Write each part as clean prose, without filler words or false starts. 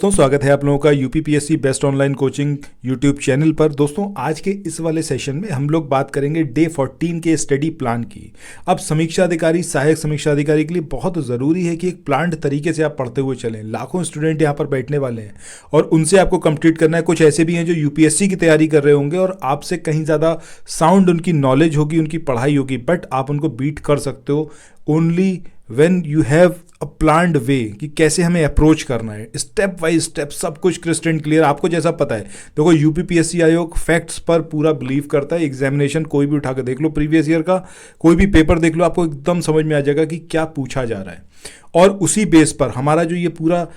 दोस्तों, स्वागत है आप लोगों का UPPSC best online coaching YouTube channel पर। दोस्तों, आज के इस वाले सेशन में हम लोग बात करेंगे डे 14 के स्टडी प्लान की। अब समीक्षा अधिकारी, सहायक समीक्षा अधिकारी के लिए बहुत ज़रूरी है कि एक प्लान्ड तरीके से आप पढ़ते हुए चलें। लाखों स्टूडेंट यहाँ पर बैठने वाले हैं और उनसे आपको कंप्लीट करना है। कुछ ऐसे भी हैं जो यूपीएससी की तैयारी कर रहे होंगे और आपसे कहीं ज़्यादा साउंड उनकी नॉलेज होगी, उनकी पढ़ाई होगी, बट आप उनको बीट कर सकते हो only when you have a planned way कि कैसे हमें अप्रोच करना है। स्टेप बाय स्टेप सब कुछ क्रिस्टल क्लियर आपको जैसा पता है। देखो, यूपीपीएससी आयोग फैक्ट्स पर पूरा बिलीव करता है। एग्जामिनेशन कोई भी उठा कर देख लो, प्रीवियस ईयर का कोई भी पेपर देख लो, आपको एकदम समझ में आ जाएगा कि क्या पूछा जा रहा है। और उसी बेस पर हमारा जो ये पूरा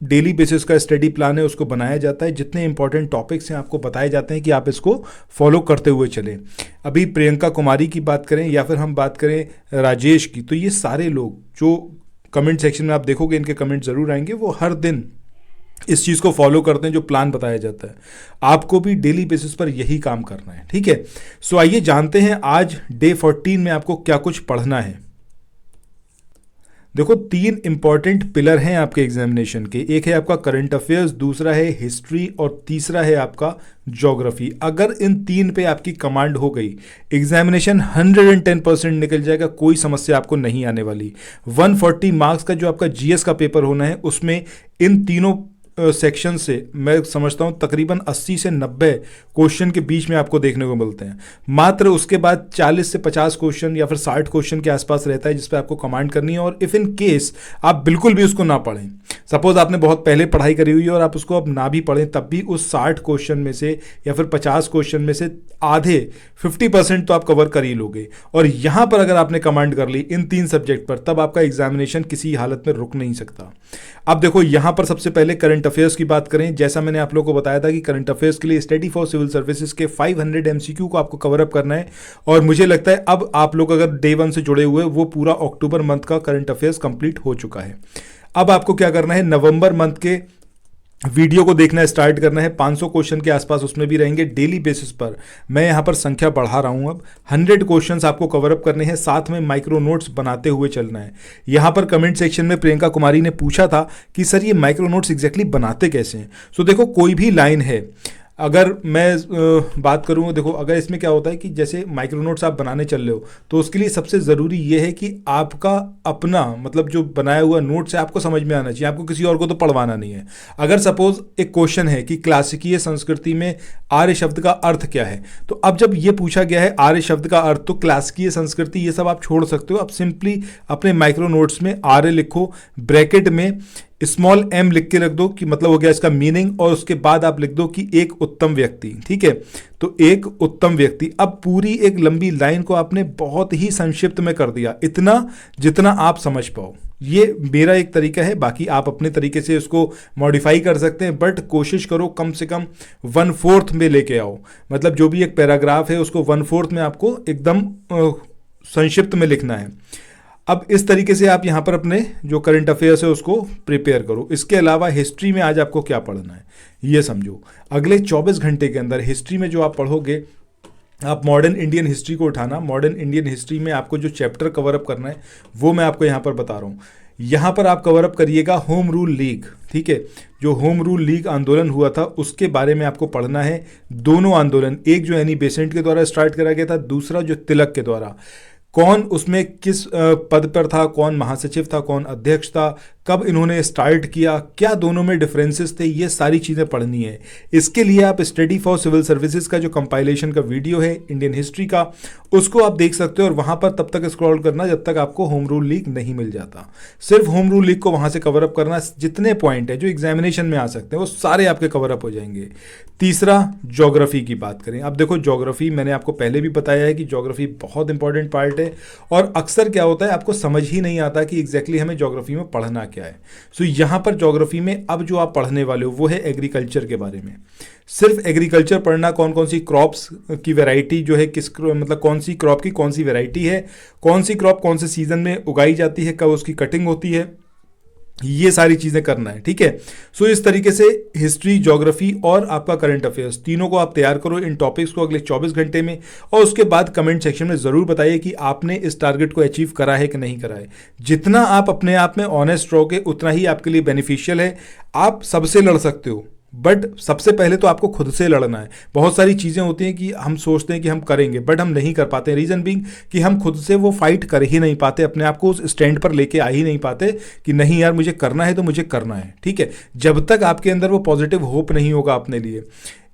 डेली बेसिस का स्टडी प्लान है उसको बनाया जाता है। जितने इंपॉर्टेंट टॉपिक्स हैं आपको बताए जाते हैं कि आप इसको फॉलो करते हुए चलें। अभी प्रियंका कुमारी की बात करें या फिर हम बात करें राजेश की, तो ये सारे लोग जो कमेंट सेक्शन में आप देखोगे, इनके कमेंट ज़रूर आएंगे, वो हर दिन इस चीज़ को फॉलो करते हैं जो प्लान बताया जाता है। आपको भी डेली बेसिस पर यही काम करना है, ठीक है। सो आइए जानते हैं आज डे 14 में आपको क्या कुछ पढ़ना है। देखो, 3 इंपॉर्टेंट पिलर हैं आपके एग्जामिनेशन के। एक है आपका करंट अफेयर्स, दूसरा है हिस्ट्री और तीसरा है आपका ज्योग्राफी। अगर इन 3 पे आपकी कमांड हो गई, एग्जामिनेशन 110% निकल जाएगा, कोई समस्या आपको नहीं आने वाली। 140 मार्क्स का जो आपका जीएस का पेपर होना है, उसमें इन तीनों सेक्शन से मैं समझता हूं तकरीबन 80 से 90 क्वेश्चन के बीच में आपको देखने को मिलते हैं। मात्र उसके बाद 40 से 50 क्वेश्चन या फिर 60 क्वेश्चन के आसपास रहता है जिस पे आपको कमांड करनी है। और इफ इन केस आप बिल्कुल भी उसको ना पढ़ें, सपोज आपने बहुत पहले पढ़ाई करी हुई है और आप उसको अब ना भी पढ़ें, तब भी उस 60 क्वेश्चन में से या फिर 50 क्वेश्चन में से आधे 50% तो आप कवर कर ही लोगे। और यहां पर अगर आपने कमांड कर ली इन 3 सब्जेक्ट पर, तब आपका एग्जामिनेशन किसी हालत में रुक नहीं सकता। अब देखो, यहां पर सबसे पहले करंट अफेयर्स की बात करें। जैसा मैंने आप लोगों को बताया था कि करंट अफेयर्स के लिए स्टडी फॉर सिविल सर्विसेज के 500 एमसीक्यू को आपको कवर अप करना है। और मुझे लगता है अब आप लोग अगर डे 1 से जुड़े हुए, वो पूरा अक्टूबर मंथ का करंट अफेयर्स कंप्लीट हो चुका है। अब आपको क्या करना है, नवंबर मंथ के वीडियो को देखना स्टार्ट करना है। 500 क्वेश्चन के आसपास उसमें भी रहेंगे डेली बेसिस पर। मैं यहाँ पर संख्या बढ़ा रहा हूँ, अब 100 क्वेश्चंस आपको कवर अप करने हैं, साथ में माइक्रो नोट्स बनाते हुए चलना है। यहाँ पर कमेंट सेक्शन में प्रियंका कुमारी ने पूछा था कि सर ये माइक्रो नोट्स एग्जैक्टली बनाते कैसे हैं। सो देखो, कोई भी लाइन है, अगर मैं बात करूँ, देखो अगर इसमें क्या होता है कि जैसे माइक्रो नोट्स आप बनाने चल रहे हो, तो उसके लिए सबसे ज़रूरी ये है कि आपका अपना मतलब जो बनाया हुआ नोट्स है आपको समझ में आना चाहिए, आपको किसी और को तो पढ़वाना नहीं है। अगर सपोज एक क्वेश्चन है कि क्लासिकीय संस्कृति में आर्य शब्द का अर्थ क्या है, तो अब जब ये पूछा गया है आर्य शब्द का अर्थ, तो क्लासिकीय संस्कृति ये सब आप छोड़ सकते हो। आप सिंपली अपने माइक्रो नोट्स में आर्य लिखो, ब्रैकेट में स्मॉल m लिख के रख दो कि मतलब हो गया इसका मीनिंग, और उसके बाद आप लिख दो कि एक उत्तम व्यक्ति, ठीक है। तो एक उत्तम व्यक्ति, अब पूरी एक लंबी लाइन को आपने बहुत ही संक्षिप्त में कर दिया, इतना जितना आप समझ पाओ। ये मेरा एक तरीका है, बाकी आप अपने तरीके से इसको मॉडिफाई कर सकते हैं, बट कोशिश करो कम से कम 1/4 में लेके आओ। मतलब जो भी एक पैराग्राफ है उसको 1/4 में आपको एकदम संक्षिप्त में लिखना है। अब इस तरीके से आप यहाँ पर अपने जो करंट अफेयर्स है उसको प्रिपेयर करो। इसके अलावा हिस्ट्री में आज आपको क्या पढ़ना है ये समझो। अगले 24 घंटे के अंदर हिस्ट्री में जो आप पढ़ोगे, आप मॉडर्न इंडियन हिस्ट्री को उठाना। मॉडर्न इंडियन हिस्ट्री में आपको जो चैप्टर कवर अप करना है वो मैं आपको यहाँ पर बता रहा हूँ। यहाँ पर आप कवर अप करिएगा होम रूल लीग, ठीक है। जो होम रूल लीग आंदोलन हुआ था उसके बारे में आपको पढ़ना है। दोनों आंदोलन, एक जो एनी बेसेंट के द्वारा स्टार्ट करा गया था, दूसरा जो तिलक के द्वारा, कौन उसमें किस पद पर था, कौन महासचिव था, कौन अध्यक्ष था, कब इन्होंने स्टार्ट किया, क्या दोनों में डिफरेंसेस थे, ये सारी चीज़ें पढ़नी है। इसके लिए आप स्टडी फॉर सिविल सर्विसेज का जो कंपाइलेशन का वीडियो है इंडियन हिस्ट्री का, उसको आप देख सकते हो और वहाँ पर तब तक स्क्रॉल करना जब तक आपको होम रूल लीग नहीं मिल जाता। सिर्फ होम रूल लीग को वहाँ से कवर अप करना, जितने पॉइंट है जो एग्जामिनेशन में आ सकते हैं वो सारे आपके कवर अप हो जाएंगे। तीसरा, ज्योग्राफी की बात करें। अब देखो, ज्योग्राफी मैंने आपको पहले भी बताया है कि ज्योग्राफी बहुत इंपॉर्टेंट पार्ट है, और अक्सर क्या होता है आपको समझ ही नहीं आता कि एग्जैक्टली हमें ज्योग्राफी में पढ़ना क्या है। सो यहाँ पर ज्योग्राफी में अब जो आप पढ़ने वाले हो वो है एग्रीकल्चर के बारे में। सिर्फ एग्रीकल्चर पढ़ना, कौन कौन सी क्रॉप्स की वैरायटी जो है, किस मतलब कौन सी क्रॉप की कौन सी वैरायटी है, कौन सी क्रॉप कौन से सीजन में उगाई जाती है, कब उसकी कटिंग होती है, ये सारी चीज़ें करना है, ठीक है। सो इस तरीके से हिस्ट्री, ज्योग्राफी और आपका करंट अफेयर्स तीनों को आप तैयार करो इन टॉपिक्स को अगले 24 घंटे में, और उसके बाद कमेंट सेक्शन में ज़रूर बताइए कि आपने इस टारगेट को अचीव करा है कि नहीं करा है। जितना आप अपने आप में ऑनेस्ट रहोगे उतना ही आपके लिए बेनिफिशियल है। आप सबसे लड़ सकते हो, बट सबसे पहले तो आपको खुद से लड़ना है। बहुत सारी चीज़ें होती हैं कि हम सोचते हैं कि हम करेंगे बट हम नहीं कर पाते। रीज़न बीइंग कि हम खुद से वो फाइट कर ही नहीं पाते, अपने आप को उस स्टैंड पर लेके आ ही नहीं पाते कि नहीं यार मुझे करना है तो मुझे करना है, ठीक है। जब तक आपके अंदर वो पॉजिटिव होप नहीं होगा अपने लिए,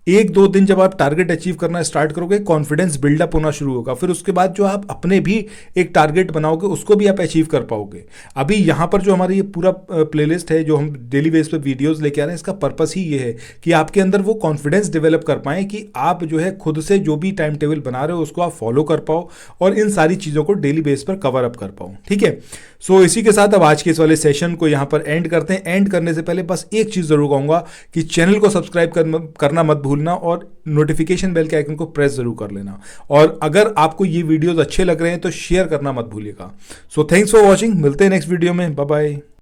एक दो दिन जब आप टारगेट अचीव करना स्टार्ट करोगे, कॉन्फिडेंस बिल्डअप होना शुरू होगा, फिर उसके बाद जो आप अपने भी एक टारगेट बनाओगे उसको भी आप अचीव कर पाओगे। अभी यहाँ पर जो हमारा ये पूरा प्लेलिस्ट है जो हम डेली बेस पे वीडियोस लेके आ रहे हैं, इसका पर्पस ही ये है कि आपके अंदर वो कॉन्फिडेंस डेवलप कर पाएँ कि आप जो है खुद से जो भी टाइम टेबल बना रहे हो उसको आप फॉलो कर पाओ और इन सारी चीज़ों को डेली बेस पर कवर अप कर पाओ, ठीक है। सो इसी के साथ अब आज के इस वाले सेशन को यहाँ पर एंड करते हैं। एंड करने से पहले बस एक चीज़ ज़रूर कहूँगा कि चैनल को सब्सक्राइब करना मत भूलना और नोटिफिकेशन बेल के आइकन को प्रेस जरूर कर लेना। और अगर आपको ये वीडियोस अच्छे लग रहे हैं तो शेयर करना मत भूलिएगा। सो थैंक्स फॉर वॉचिंग, मिलते हैं नेक्स्ट वीडियो में, बाय बाय।